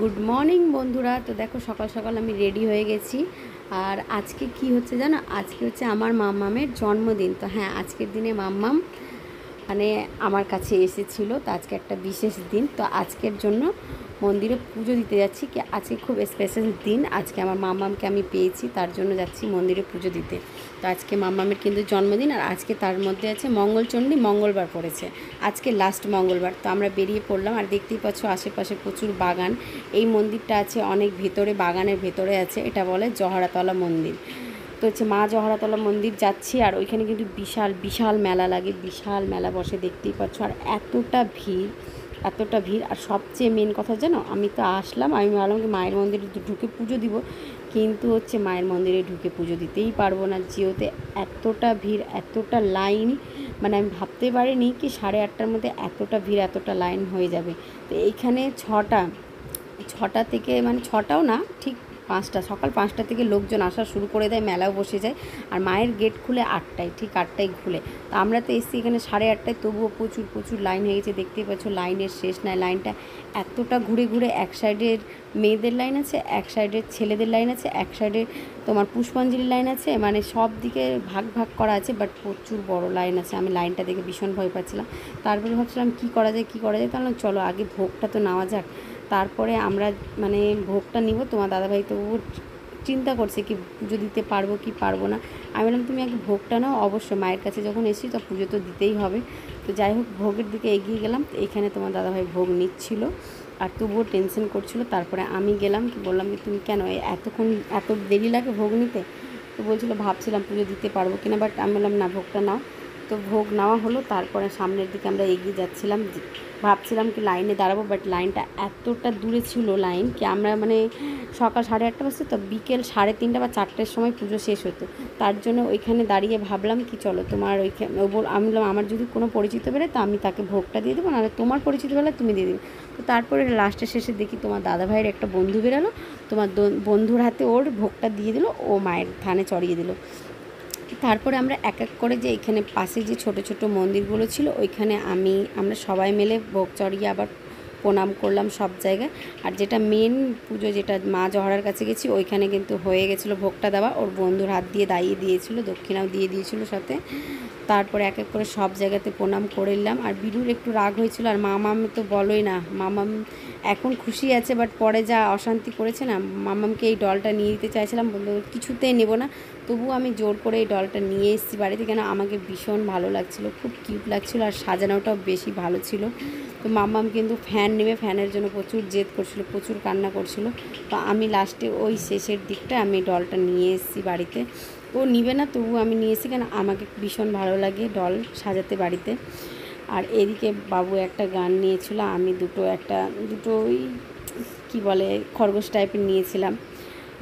Good morning বন্ধুরা। তো দেখো সকাল সকাল আমি রেডি হয়ে গেছি। আর আজকে কি হচ্ছে জানো, আজকে হচ্ছে আমার মাম্মামের জন্মদিন। তো হ্যাঁ, আজকের দিনে মাম্মাম মানে আমার কাছে এসেছিলো। তো আজকে একটা বিশেষ দিন, তো আজকের জন্য মন্দিরে পুজো দিতে যাচ্ছি। কি আজকে খুব স্পেশাল দিন, আজকে আমার মাম্মামকে আমি পেয়েছি, তার জন্য যাচ্ছি মন্দিরে পুজো দিতে। তো আজকে মাম্মামের কিন্তু জন্মদিন, আর আজকে তার মধ্যে আছে মঙ্গলচণ্ডী, মঙ্গলবার পড়েছে, আজকে লাস্ট মঙ্গলবার। তো আমরা বেরিয়ে পড়লাম, আর দেখতেই পাচ্ছ আশেপাশে প্রচুর বাগান। এই মন্দিরটা আছে অনেক ভেতরে, বাগানের ভেতরে আছে, এটা বলে জহরাতলা মন্দির। তো হচ্ছে মা জহরাতলা মন্দির যাচ্ছি, আর ওইখানে কিন্তু বিশাল বিশাল মেলা লাগে, বিশাল মেলা বসে, দেখতেই পাচ্ছ। আর এতটা ভিড়, এতটা ভিড়। আর সবচেয়ে মেন কথা জানো, আমি তো আসলাম, আমি ভাবলাম কি মায়ের মন্দিরে ঢুকে পুজো দিব, কিন্তু হচ্ছে মায়ের মন্দিরে ঢুকে পুজো দিতেই পারবো না, যেহেতু এতটা ভিড়, এতটা লাইন, মানে আমি ভাবতে পারিনি কি 8:30টার মধ্যে এতটা ভিড়, এতটা লাইন হয়ে যাবে। তো এইখানে ছটা থেকে, মানে ছটাও না, ঠিক 5টা, সকাল 5টা থেকে লোকজন আসা শুরু করে দেয়, মেলাও বসে যায়। আর মায়ের গেট খুলে 8টায়, ঠিক 8টায় খুলে। তো আমরা তো এসছি এখানে 8:30টায়, তবুও প্রচুর প্রচুর লাইন হয়ে গেছে, দেখতেই পাচ্ছ। লাইনের শেষ নাই, লাইনটা এতটা ঘুরে ঘুরে, এক সাইডের মেয়েদের লাইন আছে, এক সাইডের ছেলেদের লাইন আছে, এক সাইডে তোমার পুষ্পাঞ্জলি লাইন আছে, মানে সব দিকে ভাগ ভাগ করা আছে, বাট প্রচুর বড় লাইন আছে। আমি লাইনটা দেখে ভীষণ ভয় পাচ্ছিলাম। তারপরে ভাবছিলাম কী করা যায়, তাহলে চলো আগে ভোগটা তো নেওয়া যাক, তারপরে আমরা মানে ভোগটা নিব। তোমার দাদাভাই তো চিন্তা করছে কি পুজো দিতে পারবো কি পারবো না। আমি বললাম তুমি আগে ভোগটা নাও, অবশ্যই মায়ের কাছে যখন এসেছি তো পুজো তো দিতেই হবে। তো যাই হোক, ভোগের দিকে এগিয়ে গেলাম। তো এখানে তোমার দাদাভাই ভোগ নিচ্ছিল, আর তবুও টেনশন করছিল। তারপরে আমি গেলাম, কি বললাম কি তুমি কেন এতক্ষণ, এত দেরি লাগে ভোগ নিতে? তো বলছিল ভাবছিলাম পুজো দিতে পারবো কিনা, বাট আমি বললাম না, ভোগটা নাও। তো ভোগ নেওয়া হলো, তারপরে সামনের দিকে আমরা এগিয়ে যাচ্ছিলাম। ভাবছিলাম কি লাইনে দাঁড়াবো, বাট লাইনটা এতটা দূরে ছিল লাইন, কি আমরা মানে সকাল 8:30 বাজছে, তো বিকেল 3:30 বা 4টার সময় পুজো শেষ হতো। তার জন্য ওইখানে দাঁড়িয়ে ভাবলাম কি চলো তোমার ওইখানে, আমি বললাম আমার যদি কোনো পরিচিত বেরোয় তো আমি তাকে ভোগটা দিয়ে দেবো, নাহলে তোমার পরিচিত বেরোলে তুমি দিয়ে দেবে। তো তারপরে লাস্টের শেষে দেখি তোমার দাদাভাইয়ের একটা বন্ধু বেরালো, তোমার বন্ধুর হাতে ওর ভোগটা দিয়ে দিল, ও মায়ের থানে চড়িয়ে দিল। তারপরে আমরা এক এক করে, যে এখানে পাশে যে ছোট ছোট মন্দিরগুলো ছিল, ওইখানে আমরা সবাই মিলে ভোগ চড়িয়ে আবার প্রণাম করলাম সব জায়গায়। আর যেটা মেন পুজো, যেটা মা জহরার কাছে গেছি, ওইখানে কিন্তু হয়ে গেছিলো ভোগটা দেওয়া, ওর বন্ধুর হাত দিয়ে দাইয়ে দিয়েছিল, দক্ষিণাও দিয়ে দিয়েছিল সাথে। তারপরে এক এক করে সব জায়গাতে প্রণাম করে নিলাম। আর বিরুর একটু রাগ হয়েছিল, আর মামাম তো বলোই না, মামাম এখন খুশি আছে, বাট পরে যা অশান্তি করেছে না, মামামকে এই ডলটা নিয়ে দিতে চাইছিলাম, বললো কিছুতেই নেব না। তবুও আমি জোর করে এই ডলটা নিয়ে এসেছি বাড়িতে, কেন আমাকে ভীষণ ভালো লাগছিলো, খুব কিউট লাগছিলো, আর সাজানোটাও বেশি ভালো ছিল। তো মাম্মাম কিন্তু ফ্যান নেবে, ফ্যানের জন্য প্রচুর জেদ করছিল, প্রচুর কান্না করছিল। তো আমি লাস্টে ওই শেষের দিকটা আমি ডলটা নিয়ে এসেছি বাড়িতে। ও নিবে না, তবু আমি নিয়ে এসেছি, কেন আমাকে ভীষণ ভালো লাগে ডল সাজাতে বাড়িতে। আর এদিকে বাবু একটা গান নিয়েছিল, আমি দুটো ওই কী বলে খরগোশ টাইপের নিয়েছিলাম।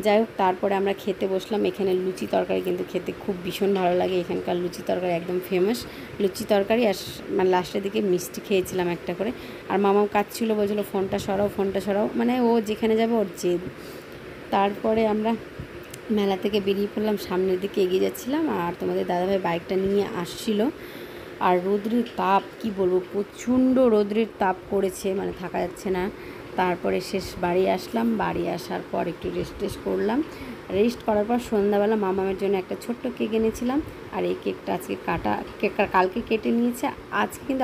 যাই হোক, তারপরে আমরা খেতে বসলাম। এখানে লুচি তরকারি কিন্তু খেতে খুব ভীষণ ভালো লাগে, এখানকার লুচি তরকারি একদম ফেমাস লুচি তরকারি। আর মানে লাস্টের দিকে মিষ্টি খেয়েছিলাম একটা করে। আর মামাও কাঁদছিল, বলছিলো ফোনটা সরাও, মানে ও যেখানে যাবে ওর জেদ। তারপরে আমরা মেলা থেকে বেরিয়ে পড়লাম, সামনের দিকে এগিয়ে যাচ্ছিলাম, আর তোমাদের দাদাভাই বাইকটা নিয়ে আসছিল। আর রৌদ্রের তাপ কি বলবো, প্রচণ্ড রৌদ্রের তাপ পড়েছে, মানে থাকা যাচ্ছে না। তারপরে শেষ বাড়ি আসলাম, বাড়ি আসার পর একটু রেস্ট করলাম। রেস্ট করার পর সন্ধ্যাবেলা মামামের জন্য একটা ছোট্ট কেক এনেছিলাম, আর এই কেকটা আজকে কালকে কেটে নিয়েছে, আজকে কিন্তু